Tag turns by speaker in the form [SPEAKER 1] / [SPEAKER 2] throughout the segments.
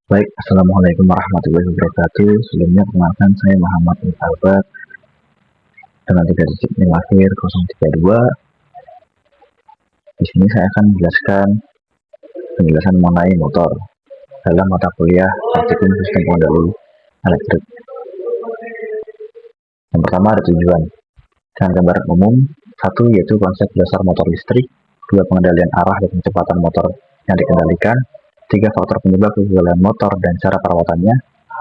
[SPEAKER 1] Baik, Assalamualaikum warahmatullahi wabarakatuh. Sebelumnya perkenalkan saya Muhammad Albert dengan 3 digit NIM akhir 032. Di sini saya akan menjelaskan penjelasan mengenai motor dalam mata kuliah praktikum sistem pengendali elektrik. Yang pertama ada tujuan. Dengan gambaran umum, satu yaitu konsep dasar motor listrik, dua pengendalian arah dan kecepatan motor yang dikendalikan, tiga faktor penyebab kegagalan motor dan cara perawatannya,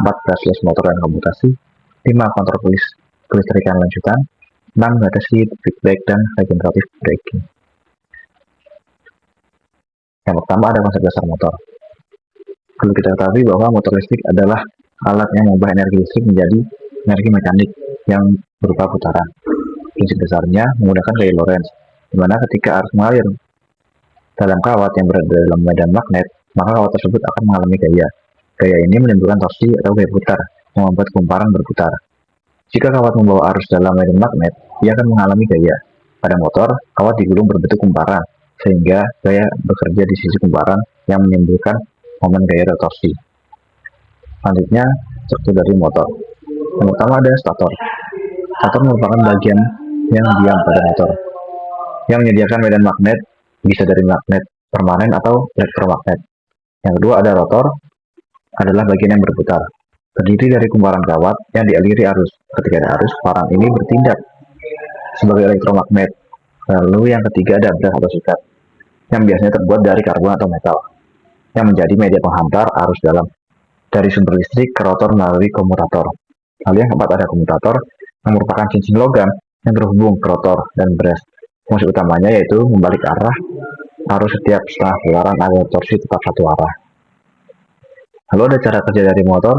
[SPEAKER 1] 4 brushless motor dan komutasi, 5 kontrol kelistrikan lanjutan, 6 batasi feedback dan regeneratif braking. Yang pertama ada konsep dasar motor. Perlu kita ketahui bahwa motor listrik adalah alat yang mengubah energi listrik menjadi energi mekanik yang berupa putaran. Prinsip dasarnya menggunakan gaya Lorentz, di mana ketika arus mengalir dalam kawat yang berada dalam medan magnet, maka kawat tersebut akan mengalami gaya. Gaya ini menimbulkan torsi atau gaya putar yang membuat kumparan berputar. Jika kawat membawa arus dalam medan magnet, ia akan mengalami gaya. Pada motor, kawat digulung berbentuk kumparan, sehingga gaya bekerja di sisi kumparan yang menimbulkan momen gaya atau torsi. Selanjutnya, struktur dari motor. Yang pertama ada stator. Stator merupakan bagian yang diam pada motor, yang menyediakan medan magnet, bisa dari magnet permanen atau elektromagnet. Yang kedua ada rotor, adalah bagian yang berputar, terdiri dari kumparan kawat yang dialiri arus. Ketika ada arus, kumparan ini bertindak sebagai elektromagnet. Lalu yang ketiga ada brush atau sikat, yang biasanya terbuat dari karbon atau metal, yang menjadi media penghantar arus dalam dari sumber listrik ke rotor melalui komutator. Lalu yang keempat ada komutator, yang merupakan cincin logam yang terhubung ke rotor dan brush. Fungsi utamanya yaitu membalik arah arus setiap setengah putaran agar torsi tetap satu arah. Lalu ada cara kerja dari motor.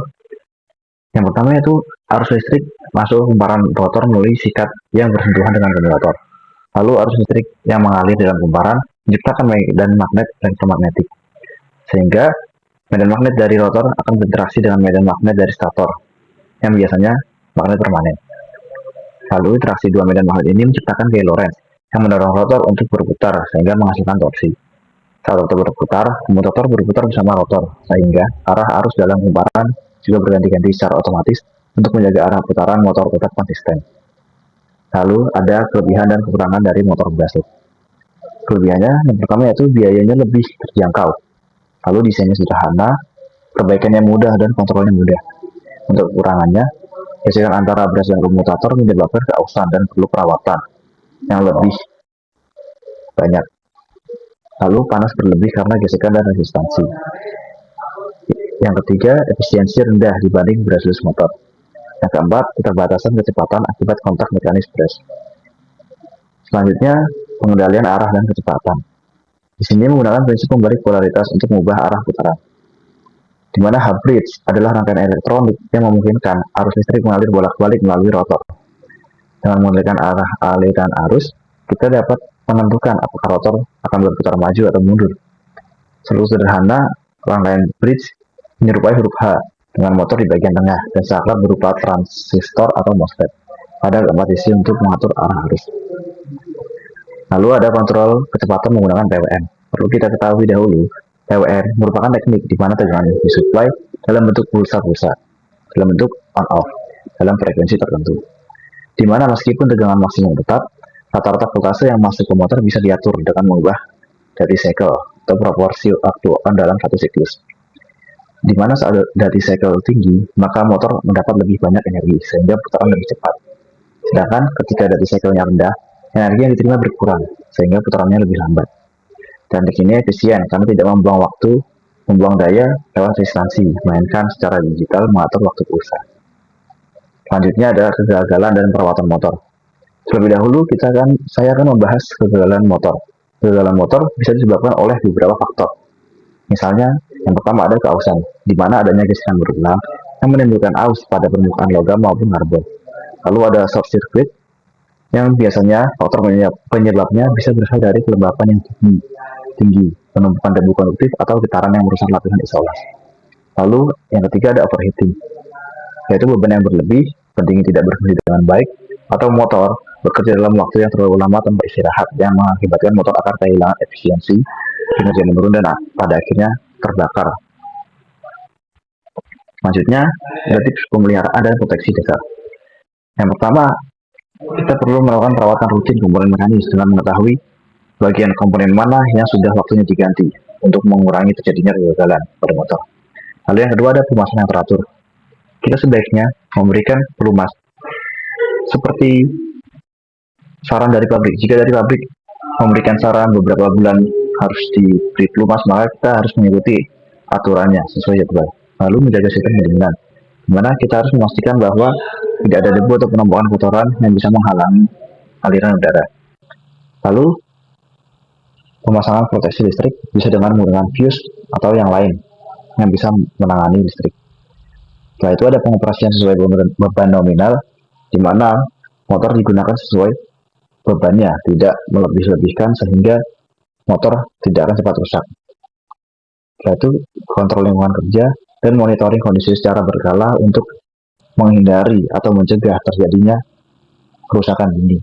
[SPEAKER 1] Yang pertama yaitu arus listrik masuk kumparan rotor melalui sikat yang bersentuhan dengan komutator. Lalu arus listrik yang mengalir dalam kumparan menciptakan medan magnet elektromagnetik, sehingga medan magnet dari rotor akan berinteraksi dengan medan magnet dari stator, yang biasanya magnet permanen. Lalu interaksi dua medan magnet ini menciptakan gaya Lorentz yang mendorong rotor untuk berputar sehingga menghasilkan torsi. Saat rotor berputar, komutator berputar bersama rotor, sehingga arah arus dalam kumparan juga berganti-ganti secara otomatis untuk menjaga arah putaran motor tetap konsisten. Lalu ada kelebihan dan kekurangan dari motor brushless. Kelebihannya yang pertama yaitu biayanya lebih terjangkau. Lalu desainnya sederhana, perbaikannya mudah dan kontrolnya mudah. Untuk kekurangannya, gesekan antara brush dan komutator menyebabkan keausan dan perlu perawatan yang lebih banyak. Lalu panas berlebih karena gesekan dan resistansi. Yang ketiga, efisiensi rendah dibanding brushless motor. Yang keempat, keterbatasan kecepatan akibat kontak mekanis brush. Selanjutnya, pengendalian arah dan kecepatan. Di sini menggunakan prinsip membalik polaritas untuk mengubah arah putaran, di mana hub bridge adalah rangkaian elektronik yang memungkinkan arus listrik mengalir bolak-balik melalui rotor. Dengan mengendalikan arah aliran arus, kita dapat menentukan apakah rotor akan berputar maju atau mundur. Seluruh sederhana, rangkaian bridge menyerupai huruf H dengan motor di bagian tengah dan saklar berupa transistor atau MOSFET pada keempat sisi untuk mengatur arah arus. Lalu ada kontrol kecepatan menggunakan PWM. Perlu kita ketahui dahulu, PWM merupakan teknik di mana tegangan disuplai dalam bentuk pulsa-pulsa, dalam bentuk on-off, dalam frekuensi tertentu. Di mana meskipun tegangan maksimum tetap, rata-rata voltase yang masuk ke motor bisa diatur dengan mengubah duty cycle atau proporsi waktu on dalam satu siklus. Di mana saat duty cycle tinggi, maka motor mendapat lebih banyak energi sehingga putaran lebih cepat. Sedangkan ketika duty cycle-nya rendah, energi yang diterima berkurang sehingga putarannya lebih lambat. Teknik ini efisien karena tidak membuang waktu, membuang daya lewat resistansi, melainkan secara digital mengatur waktu pulsa. Selanjutnya ada kegagalan dan perawatan motor. Terlebih dahulu saya akan membahas kegagalan motor. Kegagalan motor bisa disebabkan oleh beberapa faktor. Misalnya, yang pertama ada keausan, di mana adanya gesekan berulang yang menimbulkan aus pada permukaan logam maupun karbon. Lalu ada short circuit, yang biasanya faktor penyebabnya bisa berasal dari kelembapan yang tinggi, penumpukan debu konduktif atau getaran yang merusak lapisan isolasi. Lalu yang ketiga ada overheating, yaitu beban yang berlebih, pendingin tidak berfungsi dengan baik, atau motor bekerja dalam waktu yang terlalu lama tanpa istirahat yang mengakibatkan motor akan kehilangan efisiensi, kinerja menurun dan pada akhirnya terbakar. Selanjutnya, ada tips pemeliharaan dan proteksi dasar. Yang pertama, kita perlu melakukan perawatan rutin komponen mekanis dengan mengetahui bagian komponen mana yang sudah waktunya diganti untuk mengurangi terjadinya kegagalan pada motor. Lalu yang kedua ada pelumasan yang teratur. Kita sebaiknya memberikan pelumas seperti saran dari pabrik. Jika dari pabrik memberikan saran beberapa bulan harus diberi pelumas, maka kita harus mengikuti aturannya sesuai jadwal. Lalu menjaga sistem pendinginan, di mana kita harus memastikan bahwa tidak ada debu atau penumpukan kotoran yang bisa menghalangi aliran udara. Lalu pemasangan proteksi listrik bisa dengan menggunakan fuse atau yang lain yang bisa menangani listrik. Setelah itu ada pengoperasian sesuai beban nominal, di mana motor digunakan sesuai bebannya, tidak melebih-lebihkan sehingga motor tidak akan cepat rusak. Setelah itu kontrol lingkungan kerja dan monitoring kondisi secara berkala untuk menghindari atau mencegah terjadinya kerusakan dini.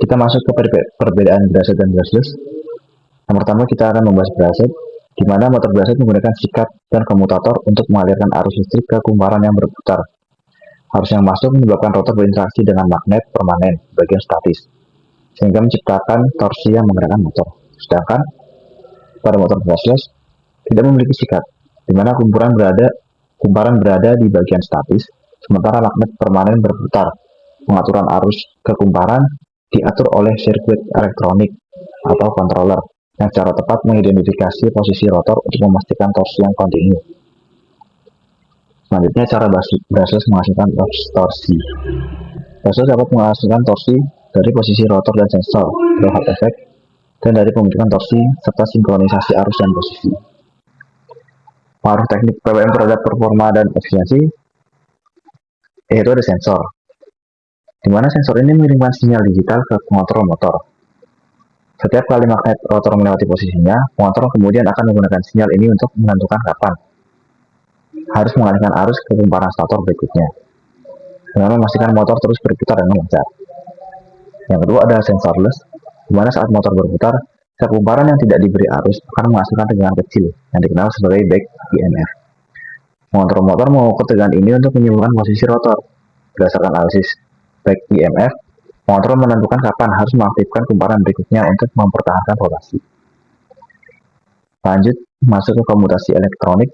[SPEAKER 1] Kita masuk ke perbedaan brushed dan brushless. Yang pertama kita akan membahas brushed, di mana motor brushed menggunakan sikat dan komutator untuk mengalirkan arus listrik ke kumparan yang berputar. Arus yang masuk menyebabkan rotor berinteraksi dengan magnet permanen bagian statis, sehingga menciptakan torsi yang menggerakkan motor. Sedangkan pada motor brushless tidak memiliki sikat, di mana kumparan berada di bagian statis, sementara magnet permanen berputar. Pengaturan arus ke kumparan diatur oleh sirkuit elektronik atau controller yang secara tepat mengidentifikasi posisi rotor untuk memastikan torsi yang kontinu. Selanjutnya, cara brushless menghasilkan torsi. Brushless dapat menghasilkan torsi dari posisi rotor dan sensor, Hall effect, dan dari pembentukan torsi serta sinkronisasi arus dan posisi. Pengaruh teknik PWM terhadap performa dan efisiensi, yaitu ada sensor, di mana sensor ini mengirimkan sinyal digital ke pengontrol motor. Setiap kali magnet rotor melewati posisinya, pengontrol kemudian akan menggunakan sinyal ini untuk menentukan kapan harus mengalihkan arus ke kumparan stator berikutnya, dengan memastikan motor terus berputar dengan lancar. Yang kedua ada sensorless, di mana saat motor berputar, setiap kumparan yang tidak diberi arus akan menghasilkan tegangan kecil yang dikenal sebagai back EMF. Pengontrol motor mengukur tegangan ini untuk menyembuhkan posisi rotor. Berdasarkan analisis back EMF, pengontrol menentukan kapan harus mengaktifkan kumparan berikutnya untuk mempertahankan rotasi. Lanjut masuk ke komutasi elektronik.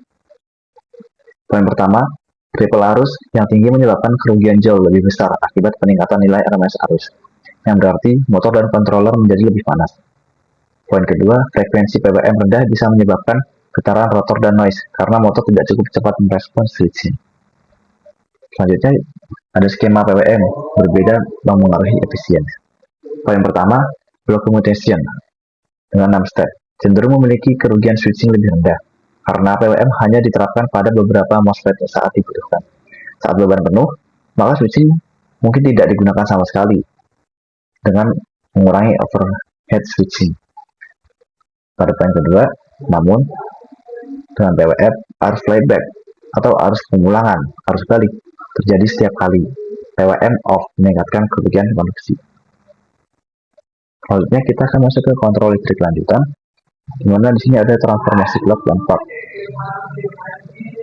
[SPEAKER 1] Poin pertama, triple arus yang tinggi menyebabkan kerugian jauh lebih besar akibat peningkatan nilai RMS arus, yang berarti motor dan controller menjadi lebih panas. Poin kedua, frekuensi PWM rendah bisa menyebabkan getaran rotor dan noise karena motor tidak cukup cepat merespons switching. Selanjutnya, ada skema PWM berbeda yang mengaruhi efisiensi. Poin pertama, block commutation dengan 6 step cenderung memiliki kerugian switching lebih rendah karena PWM hanya diterapkan pada beberapa MOSFET saat dibutuhkan. Saat beban penuh, maka switching mungkin tidak digunakan sama sekali dengan mengurangi overhead switching. Pada poin kedua, namun dengan PWM arus flyback atau arus pemulangan, arus balik terjadi setiap kali PWM off meningkatkan kerugian konduksi. Selanjutnya kita akan masuk ke kontrol listrik lanjutan, di mana di sini ada transformasi clock dan port.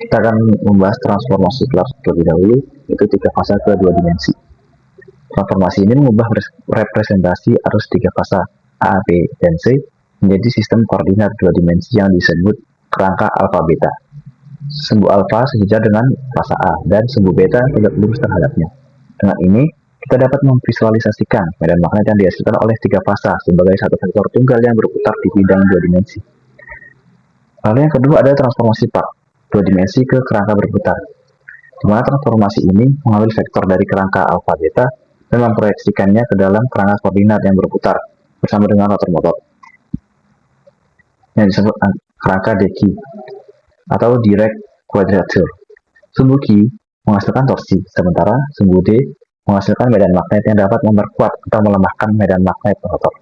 [SPEAKER 1] Kita akan membahas transformasi clock terlebih dahulu, yaitu 3 fasa ke 2 dimensi. Transformasi ini mengubah representasi arus 3 fasa A, B, dan C menjadi sistem koordinat 2 dimensi yang disebut kerangka alfa beta. Sumbu alfa sejajar dengan fasa A dan sumbu beta tegak lurus terhadapnya. Dengan ini, kita dapat memvisualisasikan medan magnet yang dihasilkan oleh 3 fasa sebagai satu vektor tunggal yang berputar di bidang 2 dimensi. Lalu yang kedua ada transformasi part 2 dimensi ke kerangka berputar, di mana transformasi ini mengambil vektor dari kerangka alfa beta dan memproyeksikannya ke dalam kerangka koordinat yang berputar bersama dengan rotor motor, yang disebut kerangka Deki atau direct quadrature. Sumbu Q menghasilkan torsi, sementara sumbu D menghasilkan medan magnet yang dapat memperkuat atau melemahkan medan magnet rotor,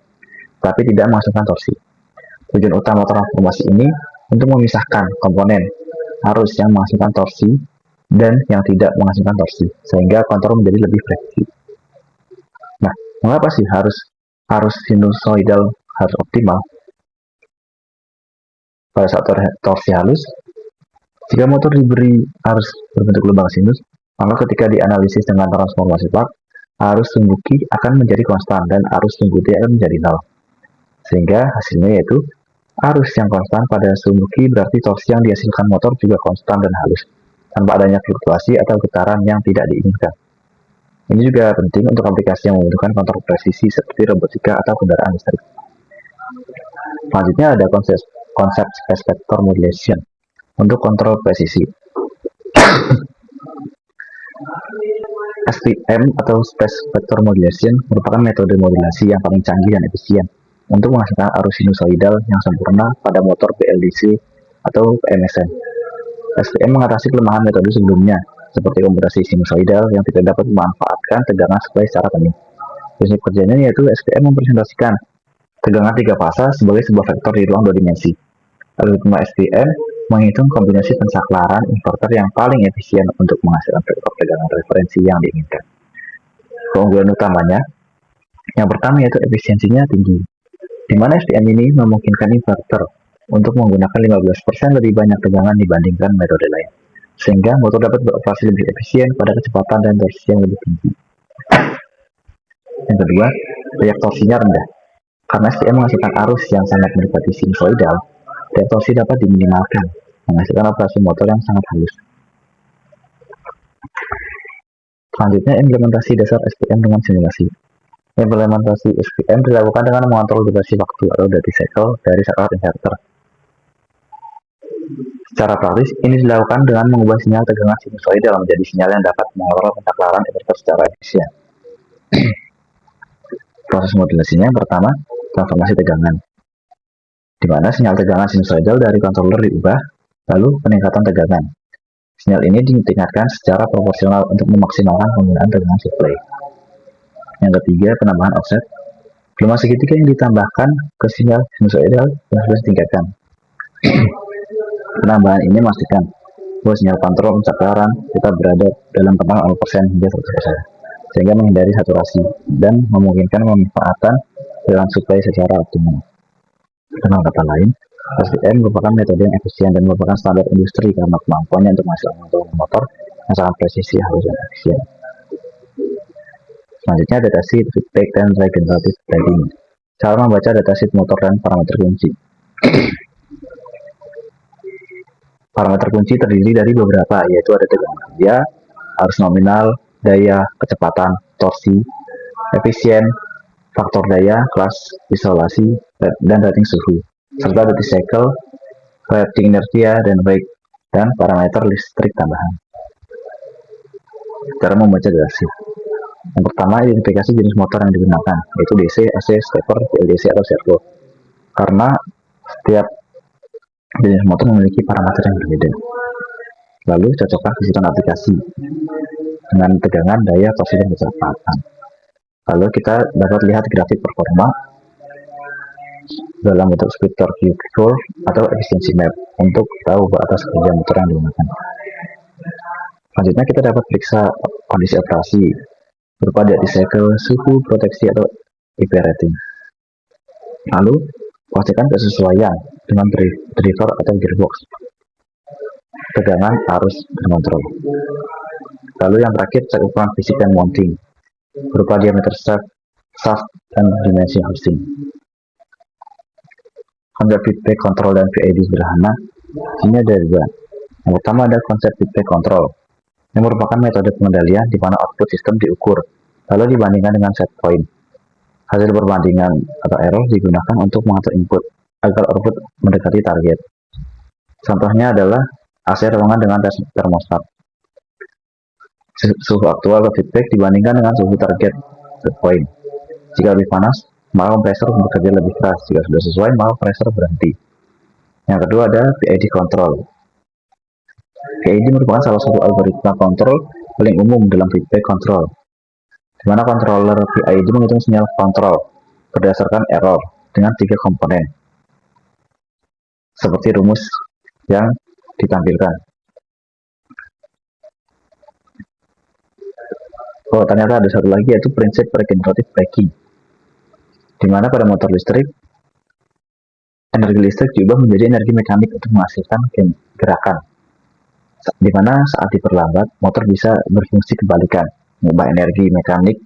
[SPEAKER 1] tapi tidak menghasilkan torsi. Tujuan utama transformasi ini untuk memisahkan komponen arus yang menghasilkan torsi dan yang tidak menghasilkan torsi, sehingga kontrol menjadi lebih fleksibel. Nah, mengapa sih arus sinusoidal harus optimal pada saat torsi halus? Jika motor diberi arus berbentuk lubang sinus, maka ketika dianalisis dengan transformasi torque, arus sumbu Q akan menjadi konstan dan arus sumbu T akan menjadi 0. Sehingga hasilnya yaitu arus yang konstan pada sumbu Q berarti torsi yang dihasilkan motor juga konstan dan halus, tanpa adanya fluktuasi atau getaran yang tidak diinginkan. Ini juga penting untuk aplikasi yang membutuhkan kontrol presisi seperti robotika atau kendaraan listrik. Selanjutnya ada konsep space vector modulation untuk kontrol presisi. SVM atau Space Vector Modulation merupakan metode modulasi yang paling canggih dan efisien untuk menghasilkan arus sinusoidal yang sempurna pada motor PLDC atau PMSN. SVM mengatasi kelemahan metode sebelumnya, seperti komutasi sinusoidal yang tidak dapat memanfaatkan tegangan supply secara penuh. Prinsip kerjanya yaitu SVM mempresentasikan tegangan 3 fasa sebagai sebuah vektor di ruang 2 dimensi. Algoritma SVM menghitung kombinasi pensaklaran inverter yang paling efisien untuk menghasilkan vektor tegangan referensi yang diinginkan. Keunggulan utamanya, yang pertama yaitu efisiensinya tinggi, di mana SVM ini memungkinkan inverter untuk menggunakan 15% lebih banyak tegangan dibandingkan metode lain, sehingga motor dapat beroperasi lebih efisien pada kecepatan dan torsi yang lebih tinggi. Yang kedua, daya torsinya rendah. Karena SVM menghasilkan arus yang sangat mendekati sinusoidal, daya torsi dapat diminimalkan, menghasilkan operasi motor yang sangat halus. Selanjutnya, implementasi dasar SVM dengan simulasi. Implementasi SVM dilakukan dengan mengontrol durasi waktu atau duty cycle dari saklar inverter. Secara praktis, ini dilakukan dengan mengubah sinyal tegangan sinusoidal menjadi sinyal yang dapat mengontrol pensaklaran inverter secara efisien. Proses modulasinya yang pertama, transformasi tegangan, di mana sinyal tegangan sinusoidal dari controller diubah, lalu peningkatan tegangan. Sinyal ini ditingkatkan secara proporsional untuk memaksimalkan penggunaan tegangan supply. Yang ketiga, penambahan offset, gelombang segitiga yang ditambahkan ke sinyal sinusoidal yang sudah ditingkatkan. Penambahan ini memastikan bahwa sinyal kontrol pensaklaran tetap berada dalam rentang 0% hingga 100%, sehingga menghindari saturasi dan memungkinkan pemanfaatan tegangan supply secara optimal. Dengan kata lain, SVM merupakan metode yang efisien dan merupakan standar industri karena kemampuannya untuk menghasilkan motor yang sangat presisi, halus, dan efisien. Selanjutnya, datasheet, feedback, dan regenerative braking. Cara membaca datasheet motor dan parameter kunci. Parameter kunci terdiri dari beberapa, yaitu ada tegangan kerja, arus nominal, daya, kecepatan, torsi, efisien, faktor daya, kelas isolasi, dan rating suhu, serta duty cycle, rating inertia, dan brake, dan parameter listrik tambahan. Cara membaca datasheet. Yang pertama, identifikasi jenis motor yang digunakan, yaitu DC, AC, stepper, PLDC, atau servo. Karena setiap jenis motor memiliki parameter yang berbeda. Lalu cocokkan kesulitan aplikasi dengan tegangan, daya, torsi, dan kecepatan. Lalu kita dapat lihat grafik performa dalam bentuk speed torque curve atau efficiency map untuk tahu batas kerja motor yang digunakan. Selanjutnya kita dapat periksa kondisi operasi berupa duty cycle, suhu, proteksi, atau IP rating. Lalu pastikan kesesuaian dengan driver atau gearbox, tegangan, arus, dan kontrol. Lalu yang terakhir, cek ukuran fisik dan mounting berupa diameter shaft, dan dimensi housing. Konsep feedback control dan VID sederhana, sini ada dua. Yang pertama ada konsep feedback control, yang merupakan metode pengendalian di mana output sistem diukur, lalu dibandingkan dengan set point. Hasil perbandingan atau error digunakan untuk mengatur input agar output mendekati target. Contohnya adalah AC ruangan dengan tes termostat. Suhu aktual atau feedback dibandingkan dengan suhu target set point. Jika lebih panas, maka kompresor bekerja lebih keras. Jika sudah sesuai, maka kompresor berhenti. Yang kedua ada PID control. PID merupakan salah satu algoritma kontrol paling umum dalam feedback control, di mana controller PID menghitung sinyal kontrol berdasarkan error dengan 3 komponen, seperti rumus yang ditampilkan. Oh, ternyata ada satu lagi, yaitu prinsip regenerative braking, di mana pada motor listrik, energi listrik diubah menjadi energi mekanik untuk menghasilkan gerakan. di mana saat diperlambat, motor bisa berfungsi kebalikan, mengubah energi mekanik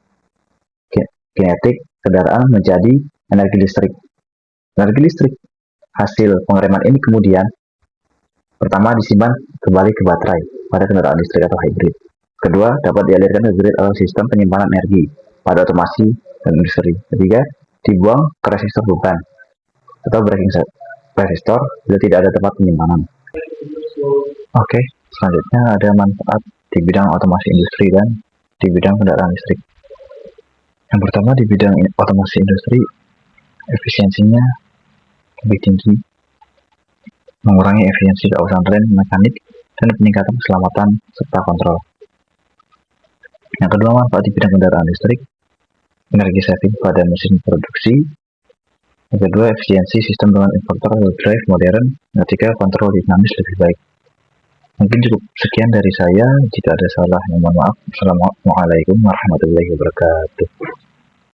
[SPEAKER 1] kinetik kendaraan menjadi energi listrik. Energi listrik hasil pengereman ini kemudian pertama disimpan kembali ke baterai pada kendaraan listrik atau hybrid. Kedua, dapat dialirkan ke grid atau sistem penyimpanan energi pada otomasi dan industri. Ketiga, dibuang ke resistor beban atau braking resistor bila tidak ada tempat penyimpanan. Oke, selanjutnya ada manfaat di bidang otomasi industri dan di bidang kendaraan listrik. Yang pertama, di bidang otomasi industri, efisiensinya lebih tinggi, mengurangi efisiensi keausahan rem mekanik dan peningkatan keselamatan serta kontrol. Yang kedua, manfaat di bidang kendaraan listrik, energi saving pada mesin produksi. Yang kedua, efisiensi sistem dengan inverter wheel drive modern. Yang ketiga, kontrol dinamis lebih baik. Mungkin cukup sekian dari saya. Jika ada salah, mohon maaf. Assalamualaikum warahmatullahi wabarakatuh.